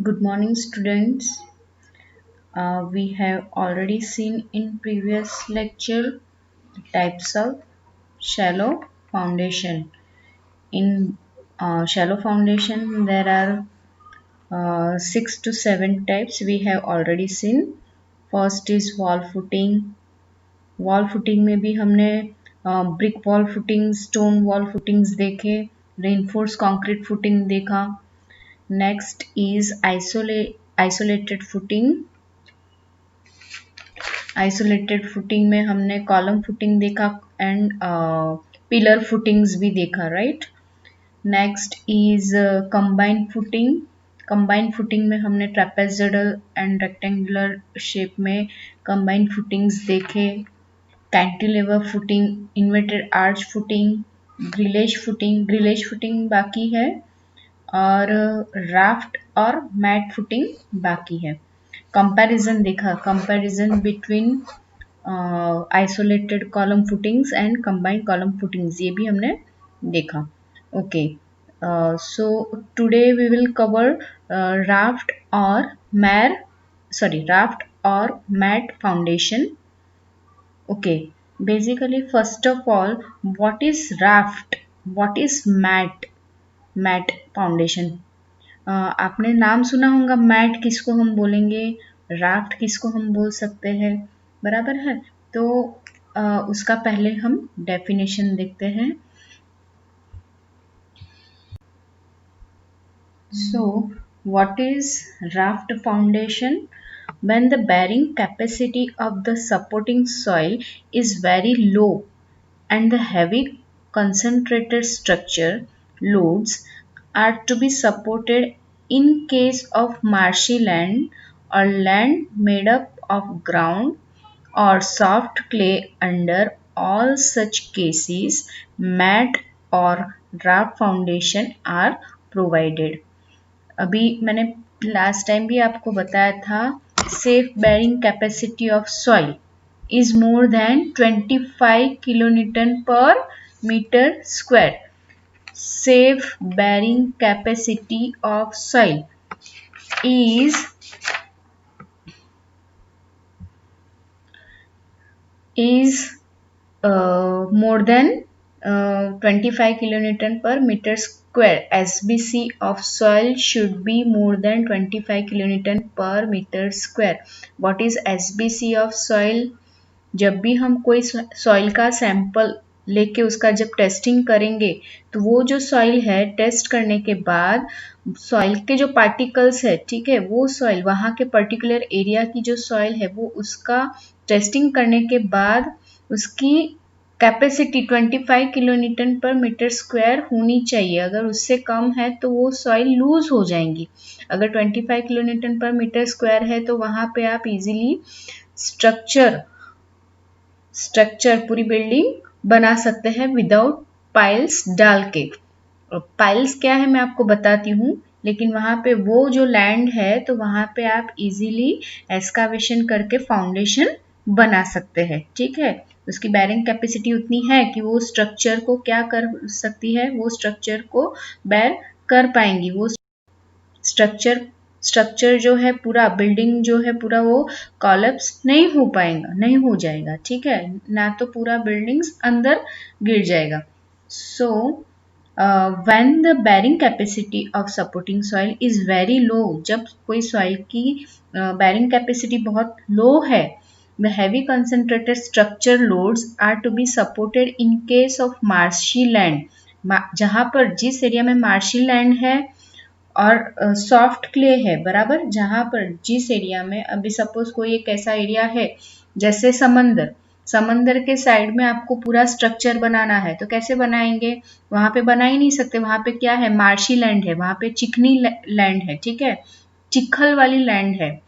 Good morning, students. We have already seen in previous lecture types of shallow foundation. In shallow foundation, there are 6 to 7 types we have already seen. First is wall footing. Wall footing में भी हमने brick wall footing, stone wall footings देखे, reinforce concrete footing देखा. Next is isolated footing. Isolated footing में हमने column footing देखा and pillar footings भी देखा, right. Next is combined footing. Combined footing में हमने ट्रेपेजोइडल एंड रेक्टेंगुलर शेप में कंबाइंड फुटिंग्स देखे. Cantilever footing, inverted arch footing, grillage footing बाकी है और राफ्ट और मैट फुटिंग बाकी है. कंपैरिजन देखा, comparison between isolated column footings and combined column footings, ये भी हमने देखा. Okay, so today we will cover raft और mat foundation. Okay, basically first of all, what is raft, what is mat foundation. आपने नाम सुना होगा, मैट किसको हम बोलेंगे, राफ्ट किसको हम बोल सकते हैं, बराबर है. तो उसका पहले हम डेफिनेशन देखते हैं. So what is raft foundation? When the bearing capacity of the supporting soil is very low and the heavy concentrated structure loads are to be supported in case of marshy land or land made up of ground or soft clay. Under all such cases, mat or raft foundation are provided. अभी मैंने last time भी आपको बताया था, safe bearing capacity of soil is more than 25 kilonewton per metre square. Safe bearing capacity of soil is more than 25 kilonewton per meter square. SBC of soil should be more than 25 kilonewton per meter square. What is SBC of soil? जब भी हम कोई soil का sample लेके उसका जब testing करेंगे, तो वो जो सॉइल है, टेस्ट करने के बाद सॉइल के जो पार्टिकल्स है, ठीक है, वो सॉइल वहाँ के पर्टिकुलर एरिया की जो सॉइल है, वो उसका टेस्टिंग करने के बाद उसकी capacity 25 kilonewton per metre square होनी चाहिए. अगर उससे कम है तो वो सॉइल लूज हो जाएंगी. अगर 25 किलोन्यूटन पर मीटर स्क्वायर है तो वहाँ पे आप इजीली स्ट्रक्चर पूरी बिल्डिंग बना सकते हैं विदाउट पाइल्स डाल के. पाइल्स क्या है मैं आपको बताती हूँ, लेकिन वहाँ पे वो जो लैंड है तो वहाँ पे आप इजीली एक्सकावेशन करके फाउंडेशन बना सकते हैं, ठीक है. उसकी बेरिंग कैपेसिटी उतनी है कि वो स्ट्रक्चर को क्या कर सकती है, वो स्ट्रक्चर को बेर कर पाएंगी. वो स्ट्रक्चर जो है पूरा, बिल्डिंग जो है पूरा, वो कॉलेप्स नहीं हो पाएगा, नहीं हो जाएगा, ठीक है, ना तो पूरा बिल्डिंग्स अंदर गिर जाएगा. सो when the bearing capacity of supporting soil is very low, जब कोई सॉइल की bearing capacity बहुत लो है, the heavy concentrated structure loads are to be supported in case of marshy land. जहाँ पर जिस एरिया में मार्शी लैंड है और सॉफ्ट क्ले है, बराबर, जहाँ पर जिस एरिया में, अभी सपोज कोई एक ऐसा एरिया है जैसे समंदर के साइड में आपको पूरा स्ट्रक्चर बनाना है, तो कैसे बनाएंगे, वहां पे बना ही नहीं सकते. वहां पे क्या है, मार्शी लैंड है, वहां पे चिकनी लैंड है, ठीक है, चिखल वाली लैंड है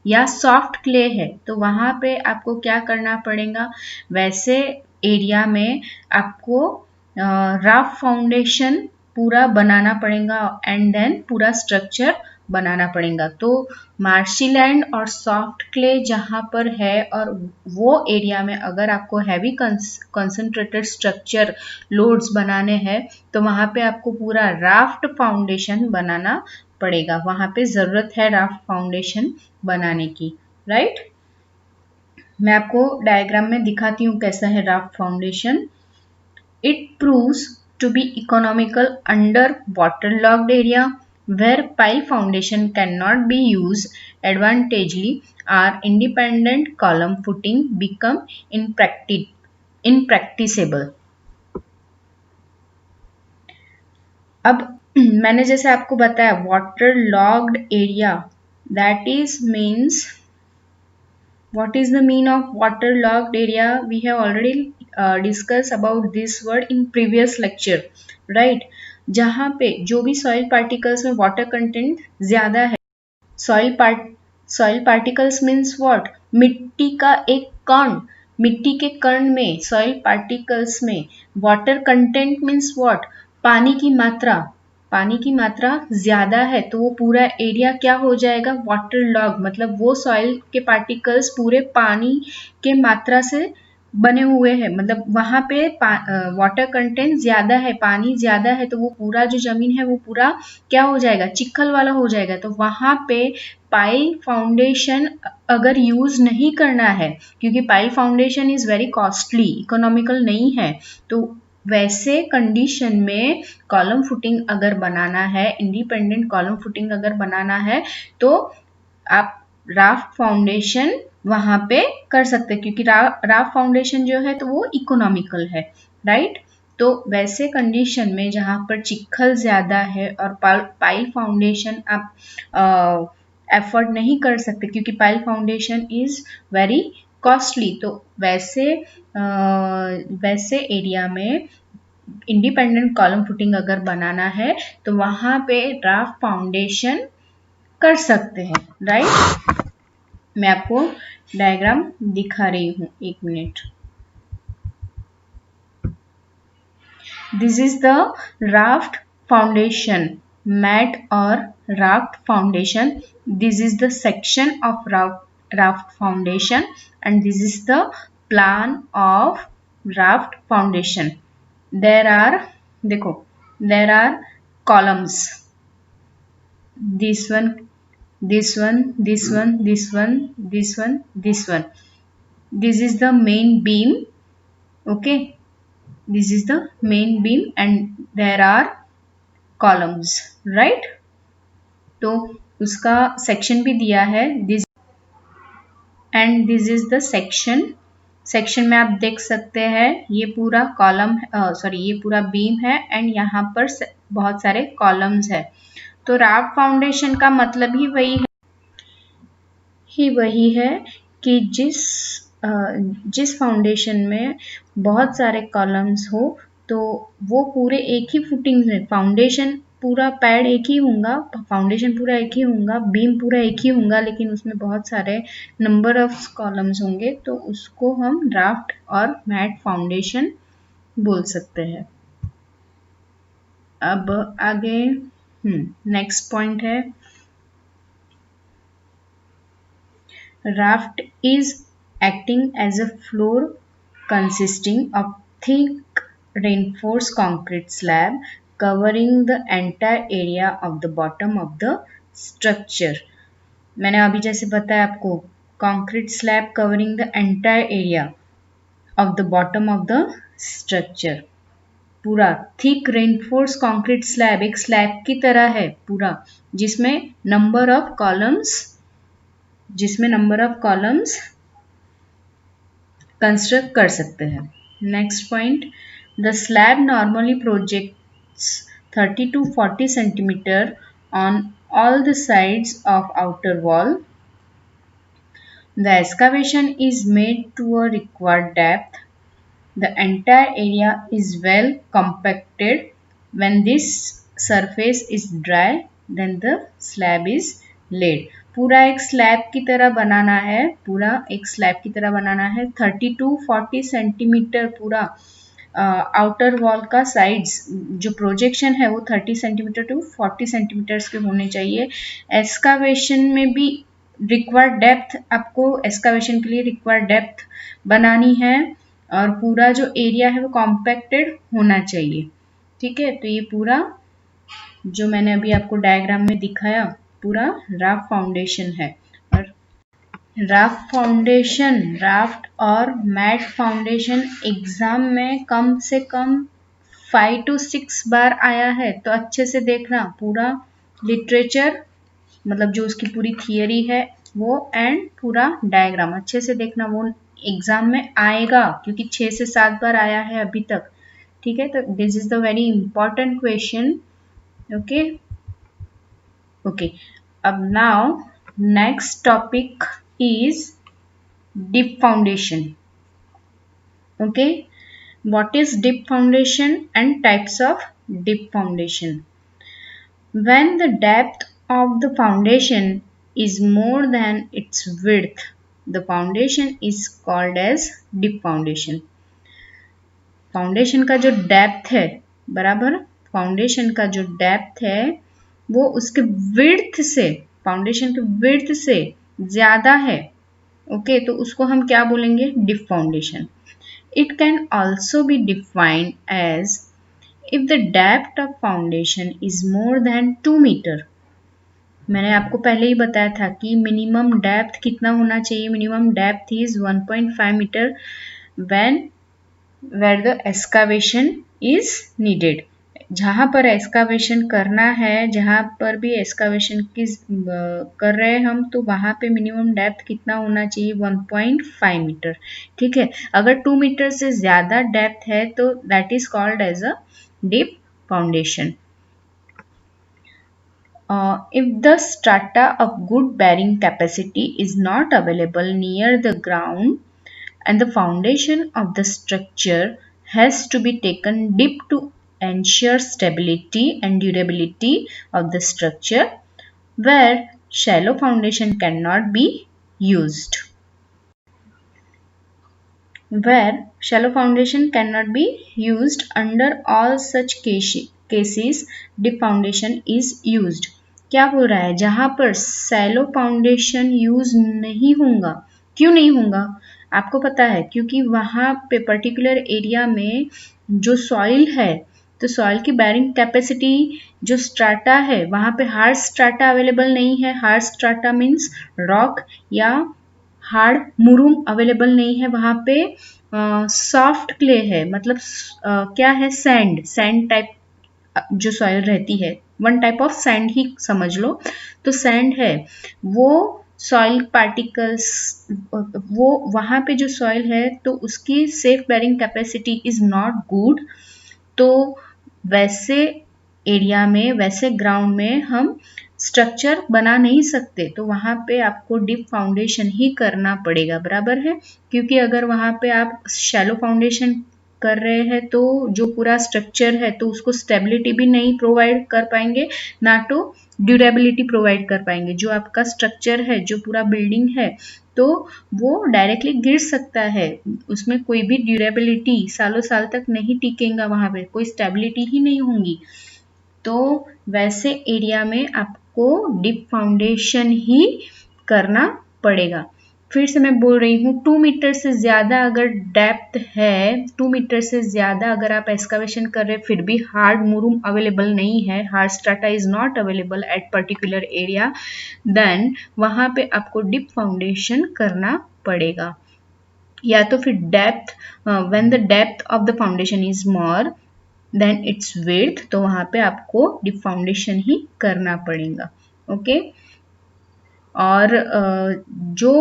या सॉफ्ट क्ले है. तो वहां पे आपको क्या करना पड़ेगा, वैसे एरिया में आपको राफ्ट फाउंडेशन पूरा बनाना पड़ेगा एंड देन पूरा स्ट्रक्चर बनाना पड़ेगा. तो मार्शी लैंड और सॉफ्ट क्ले जहाँ पर है और वो एरिया में अगर आपको हैवी कंसंट्रेटेड स्ट्रक्चर लोड्स बनाने हैं, तो वहाँ पे आपको पूरा राफ्ट फाउंडेशन बनाना पड़ेगा, वहां पे जरूरत है राफ्ट फाउंडेशन बनाने की, राइट। मैं आपको डायग्राम में दिखाती हूँ कैसा है raft foundation. It proves to be economical under waterlogged area where pile foundation cannot be used advantageously or independent column footing become impracticable। अब मैंने जैसे आपको बताया water logged area, that is means what is the mean of waterlogged area? We have already discussed about this word in previous lecture, right? जहाँ पे जो भी soil particles में वाटर कंटेंट ज्यादा है, सॉइल पार्टिकल्स मीन्स व्हाट, मिट्टी का एक कण, मिट्टी के कण में सॉइल पार्टिकल्स में वाटर कंटेंट मीन्स व्हाट, पानी की मात्रा ज्यादा है, तो वो पूरा एरिया क्या हो जाएगा, वाटर लॉग, मतलब वो सॉइल के पार्टिकल्स पूरे पानी के मात्रा से बने हुए हैं, मतलब वहां पे वाटर कंटेंट ज्यादा है, पानी ज्यादा है, तो वो पूरा जो जमीन है वो पूरा क्या हो जाएगा, चिखल वाला हो जाएगा। तो वहां पे पाइल फाउंडेशन अगर यूज नहीं करना है, क्योंकि pile foundation is very costly, economical नहीं है, तो वैसे कंडीशन में कॉलम फुटिंग अगर बनाना है, इंडिपेंडेंट कॉलम फुटिंग अगर बनाना है, तो आप राफ्ट फाउंडेशन वहां पे कर सकते हैं, क्योंकि राफ्ट फाउंडेशन जो है तो वो इकोनॉमिकल है, राइट। तो वैसे कंडीशन में जहां पर चिखल ज्यादा है और पाइल फाउंडेशन आप एफर्ट नहीं कर सकते, क्योंकि pile foundation is very costly, तो वैसे एरिया में इंडिपेंडेंट कॉलम फुटिंग अगर बनाना है तो वहां पे राफ्ट फाउंडेशन कर सकते हैं, राइट। मैं आपको डायग्राम दिखा रही हूं, एक minute. This is the raft foundation mat और raft foundation, this is the section of raft foundation and this is the plan of raft foundation. There are, देखो, there are columns, this one, this one, this one, this one, this one, this one. This is the main beam, okay, this is the main beam and there are columns, right। तो उसका section भी दिया है, this and this is the section में आप देख सकते हैं ये पूरा कॉलम, सॉरी ये पूरा बीम है एंड यहाँ पर बहुत सारे कॉलम्स है। तो राफ्ट फाउंडेशन का मतलब ही वही है कि जिस फाउंडेशन में बहुत सारे कॉलम्स हो, तो वो पूरे एक ही फुटिंग में, फाउंडेशन पूरा पैड एक ही होगा, फाउंडेशन पूरा एक ही होगा, बीम पूरा एक ही होगा, लेकिन उसमें बहुत सारे नंबर ऑफ कॉलम्स होंगे, तो उसको हम राफ्ट और मैट फाउंडेशन बोल सकते हैं। अब आगे नेक्स्ट पॉइंट है, raft is acting as a floor consisting of thick reinforced concrete slab covering the entire area of the bottom of the structure। मैंने अभी जैसे बताया आपको, concrete slab covering the entire area of the bottom of the structure, पूरा thick reinforce concrete slab एक slab की तरह है पूरा, जिसमें नंबर ऑफ कॉलम्स कंस्ट्रक्ट कर सकते हैं। Next point, the slab normally projects 30 to 40 centimetre on all the sides of outer wall. The excavation is made to a required depth. The entire area is well compacted. When this surface is dry, then the slab is laid. पूरा एक slab की तरह बनाना है, 30 to 40 centimetre पूरा outer wall का sides जो projection है वो 30 सेंटीमीटर टू 40 सेंटीमीटर्स के होने चाहिए। एक्सकावेशन में भी रिक्वायर्ड डेप्थ, आपको एक्सकावेशन के लिए रिक्वायर्ड डेप्थ बनानी है और पूरा जो एरिया है वो कॉम्पैक्टेड होना चाहिए, ठीक है। तो ये पूरा जो मैंने अभी आपको डायग्राम में दिखाया पूरा राफ्ट फाउंडेशन है। और राफ्ट फाउंडेशन, राफ्ट और मैट फाउंडेशन एग्जाम में कम से कम 5 to 6 बार आया है, तो अच्छे से देखना पूरा लिटरेचर, मतलब जो उसकी पूरी थियरी है वो, एंड पूरा डायग्राम अच्छे से देखना, वो एग्जाम में आएगा क्योंकि 6 से 7 बार आया है अभी तक। ठीक है, तो this is the very important question. Okay okay, अब now next topic is deep foundation. Okay, what is deep foundation and types of deep foundation? When the depth of the foundation is more than its width, the foundation is called as deep foundation. Foundation का जो depth है, बराबर, foundation का जो depth है वो उसके width से, फाउंडेशन के विड्थ से ज्यादा है। ओके, तो उसको हम क्या बोलेंगे? Deep foundation. It can also be defined as if the depth of foundation is more than 2 meter. मैंने आपको पहले ही बताया था कि मिनिमम डेप्थ कितना होना चाहिए। Minimum depth is 1.5 metre when where the excavation is needed. जहां पर एक्सकावेशन करना है, जहां पर भी एक्सकावेशन की कर रहे हैं हम, तो वहां पे मिनिमम डेप्थ कितना होना चाहिए? 1.5 मीटर। ठीक है, अगर 2 मीटर से ज्यादा डेप्थ है तो that is called as a deep foundation. If the strata of good bearing capacity is not available near the ground and the foundation of the structure has to be taken deep to ensure stability and durability of the structure, where shallow foundation cannot be used. Where shallow foundation cannot be used, under all such cases deep foundation is used. क्या बोल रहा है? जहां पर Cello foundation use नहीं होगा। क्यों नहीं होगा? आपको पता है, क्योंकि वहां पे पर्टिकुलर एरिया में जो सॉइल है, तो सॉइल की बैरिंग कैपेसिटी, जो स्ट्राटा है, वहां पे हार्ड स्ट्राटा अवेलेबल नहीं है। हार्ड स्ट्राटा मीन्स रॉक या हार्ड मुरूम अवेलेबल नहीं है वहां पे। सॉफ्ट क्ले है, मतलब क्या है? सैंड, सैंड टाइप जो सॉइल रहती है, वन टाइप ऑफ सैंड ही समझ लो। तो सैंड है, वो सॉइल पार्टिकल्स, वो वहां पे जो सॉइल है तो उसकी safe bearing capacity is not good. तो वैसे एरिया में, वैसे ग्राउंड में हम स्ट्रक्चर बना नहीं सकते, तो वहां पे आपको डीप फाउंडेशन ही करना पड़ेगा, बराबर है। क्योंकि अगर वहां पे आप शैलो फाउंडेशन कर रहे हैं तो जो पूरा स्ट्रक्चर है तो उसको स्टेबिलिटी भी नहीं प्रोवाइड कर पाएंगे, ना तो ड्यूरेबिलिटी प्रोवाइड कर पाएंगे। जो आपका स्ट्रक्चर है, जो पूरा बिल्डिंग है, तो वो डायरेक्टली गिर सकता है, उसमें कोई भी ड्यूरेबिलिटी सालों साल तक नहीं टिकेगा, वहां पे कोई स्टेबिलिटी ही नहीं होगी। तो वैसे एरिया में आपको डीप फाउंडेशन ही करना पड़ेगा। फिर से मैं बोल रही हूँ, 2 मीटर से ज्यादा अगर डेप्थ है, 2 मीटर से ज्यादा अगर आप एक्सकावेशन कर रहे फिर भी हार्ड मुरूम अवेलेबल नहीं है, hard strata is not available at particular area, then वहां पे आपको डीप फाउंडेशन करना पड़ेगा। या तो फिर depth, when the depth of the foundation is more then it's width, तो वहां पे आपको डीप फाउंडेशन ही करना पड़ेगा। ओके, और जो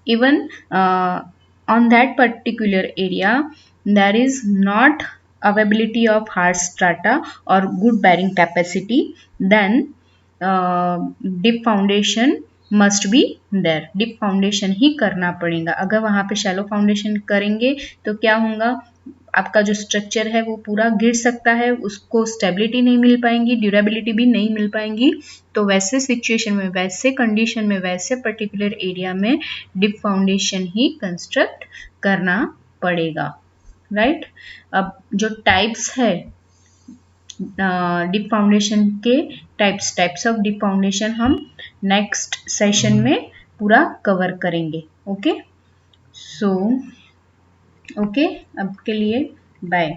even on that particular area there is not availability of hard strata or good bearing capacity, then deep foundation must be there. Deep foundation ही करना पड़ेगा। अगर वहां पे शैलो फाउंडेशन करेंगे तो क्या होगा? आपका जो स्ट्रक्चर है वो पूरा गिर सकता है, उसको स्टेबिलिटी नहीं मिल पाएंगी, ड्यूरेबिलिटी भी नहीं मिल पाएंगी। तो वैसे सिचुएशन में, वैसे कंडीशन में, वैसे पर्टिकुलर एरिया में डीप फाउंडेशन ही कंस्ट्रक्ट करना पड़ेगा, राइट। अब जो टाइप्स है डीप फाउंडेशन के, टाइप्स ऑफ डीप फाउंडेशन हम नेक्स्ट सेशन में पूरा कवर करेंगे। ओके, सो ओके, अब के लिए बाय।